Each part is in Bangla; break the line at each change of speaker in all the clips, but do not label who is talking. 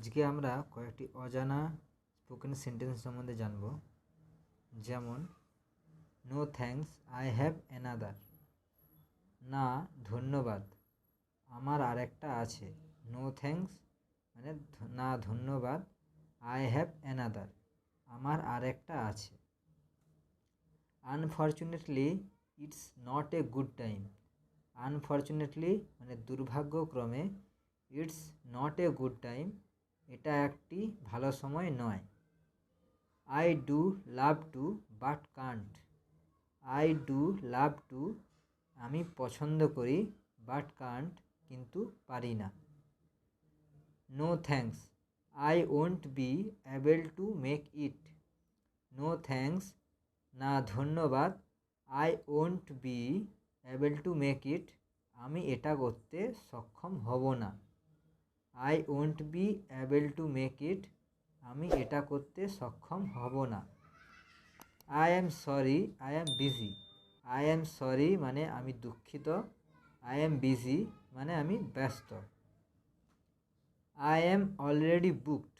আজকে আমরা কয়েকটি অজানা স্পোকেন সেন্টেন্স সম্বন্ধে জানব। যেমন no thanks, I have another. না ধন্যবাদ, আমার আরেকটা আছে। নো থ্যাঙ্কস মানে না ধন্যবাদ, আই হ্যাভ অ্যানাদার, আমার আরেকটা আছে। Unfortunately it's not a good time. Unfortunately মানে দুর্ভাগ্যক্রমে, it's not a good time এটা একটি ভালো সময় নয়। I do love to but can't. I do love to আমি পছন্দ করি, বাট কান্ট কিন্তু পারি না। No thanks, I won't be able to make it. No thanks না ধন্যবাদ, I won't be able to make it আমি এটা করতে সক্ষম হব না। I won't be able to make it আমি এটা করতে সক্ষম হব না। I am sorry, I am busy. I am sorry মানে আমি দুঃখিত, আই অ্যাম বিজি মানে আমি ব্যস্ত। I am already booked.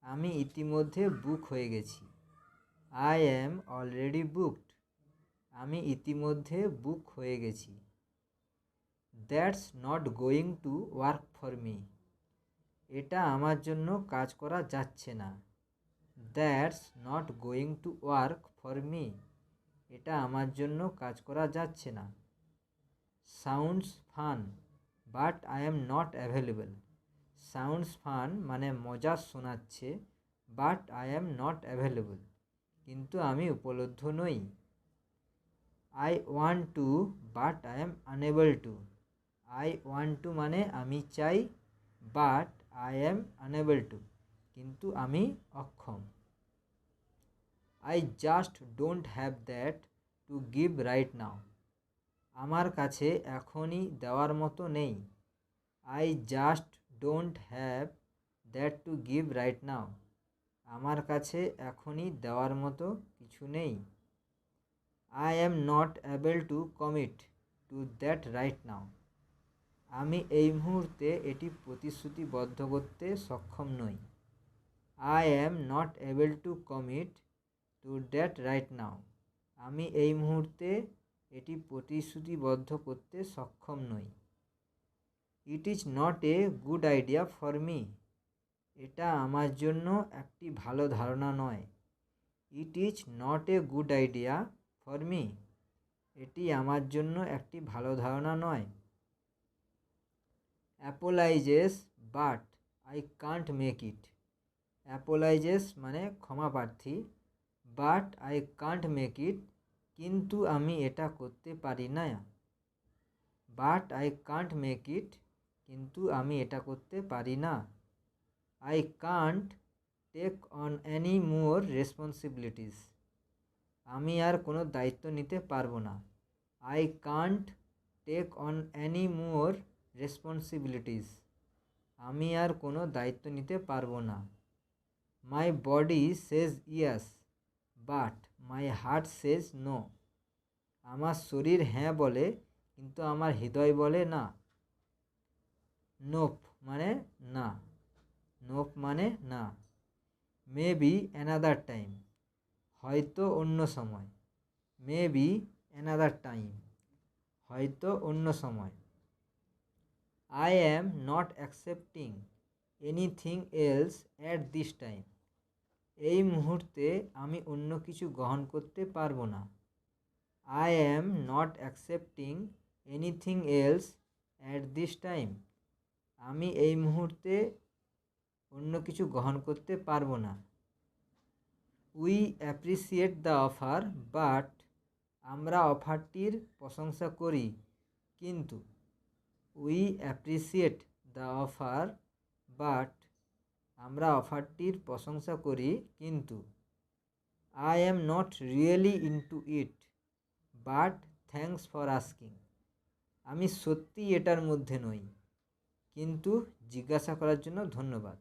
আমি ইতিমধ্যে বুক হয়ে গেছি। আই অ্যাম অলরেডি বুকড আমি ইতিমধ্যে বুক হয়ে গেছি। That's not going to work for me. এটা আমার জন্য কাজ করা যাচ্ছে না। That's not going to work for me এটা আমার জন্য কাজ করা যাচ্ছে না। Sounds fun but I am not available. Sounds fun মানে মজা শোনাচ্ছে, but I am not available কিন্তু আমি উপলব্ধ নই। I want to but I am unable to. I want to মানে আমি চাই, but I am unable to কিন্তু আমি অক্ষম। I just don't have that to give right now. আমার কাছে এখনই দেওয়ার মতো নেই। I just don't have that to give right now আমার কাছে এখনই দেওয়ার মতো কিছু নেই। I am not able to commit to that right now. আমি এই মুহূর্তে এটি প্রতিশ্রুতিবদ্ধ করতে সক্ষম নই। I am not able to commit to that right now আমি এই মুহূর্তে এটি প্রতিশ্রুতিবদ্ধ করতে সক্ষম নই। It is not a good idea for me. এটা আমার জন্য একটি ভালো ধারণা নয়। It is not a good idea for me এটি আমার জন্য একটি ভালো ধারণা নয়। Apologies but I can't make it. Apologies মানে ক্ষমা প্রার্থী, but I can't make it কিন্তু আমি এটা করতে পারি না। But I can't make it কিন্তু আমি এটা করতে পারি না। I can't take on any more responsibilities. আমি আর কোনো দায়িত্ব নিতে পারবো না। I can't take on any more responsibilities আমি আর কোনো দায়িত্ব নিতে পারবো না। My body says yes but my heart says no. আমার শরীর হ্যাঁ বলে কিন্তু আমার হৃদয় বলে না। নোপ মানে না। নোপ মানে না। মে বি অ্যানাদার টাইম হয়তো অন্য সময়। মে বি অ্যানাদার টাইম হয়তো অন্য সময়। I am not accepting anything else at this time. এই মুহূর্তে আমি অন্য কিছু গ্রহণ করতে পারবো না। I am not accepting anything else at this time আমি এই মুহূর্তে অন্য কিছু গ্রহণ করতে পারবো না। We appreciate the offer but আমরা অফারটির প্রশংসা করি কিন্তু। We appreciate the offer but আমরা অফারটির প্রশংসা করি কিন্তু। I am not really into it but thanks for asking. আমি সত্যিই এটার মধ্যে নই কিন্তু জিজ্ঞাসা করার জন্য ধন্যবাদ।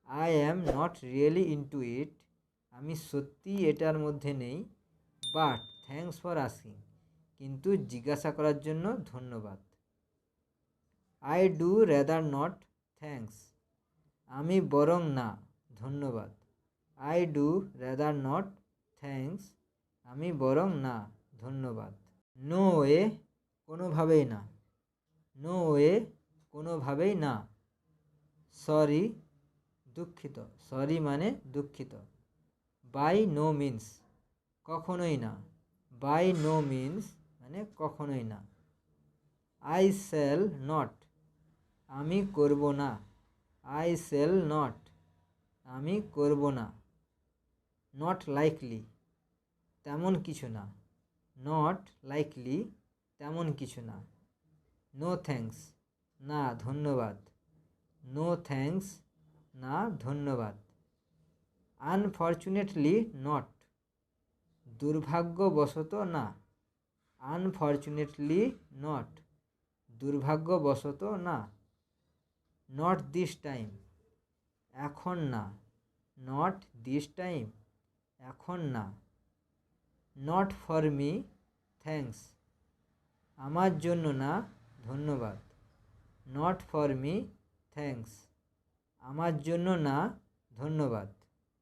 I am not really into ইট আমি সত্যিই এটার মধ্যে নেই, বাট থ্যাঙ্কস ফর আস্কিং কিন্তু জিজ্ঞাসা করার জন্য ধন্যবাদ। I do rather not thanks আমি বরং না ধন্যবাদ। I do rather not thanks. আমি বরং না ধন্যবাদ। নো ওয়ে কোনোভাবেই না। নো ওয়ে কোনোভাবেই না। সরি দুঃখিত। সরি মানে দুঃখিত। বাই নো মিন্স কখনোই না। বাই নো মিন্স মানে কখনোই না। আই শ্যাল নট আমি করব না। আই শ্যাল নট আমি করব না। নট লাইকলি তেমন কিছু না। নট লাইকলি তেমন কিছু না। নো থ্যাঙ্কস না ধন্যবাদ। নো থ্যাঙ্কস না ধন্যবাদ। আনফর্চুনেটলি নট দুর্ভাগ্যবশত না। আনফর্চুনেটলি নট দুর্ভাগ্যবশত না। নট দিস টাইম এখন না। নট দিস টাইম এখন না। নট ফর মি থ্যাঙ্কস আমার জন্য না ধন্যবাদ। নট ফর মি থ্যাঙ্কস আমার জন্য না ধন্যবাদ।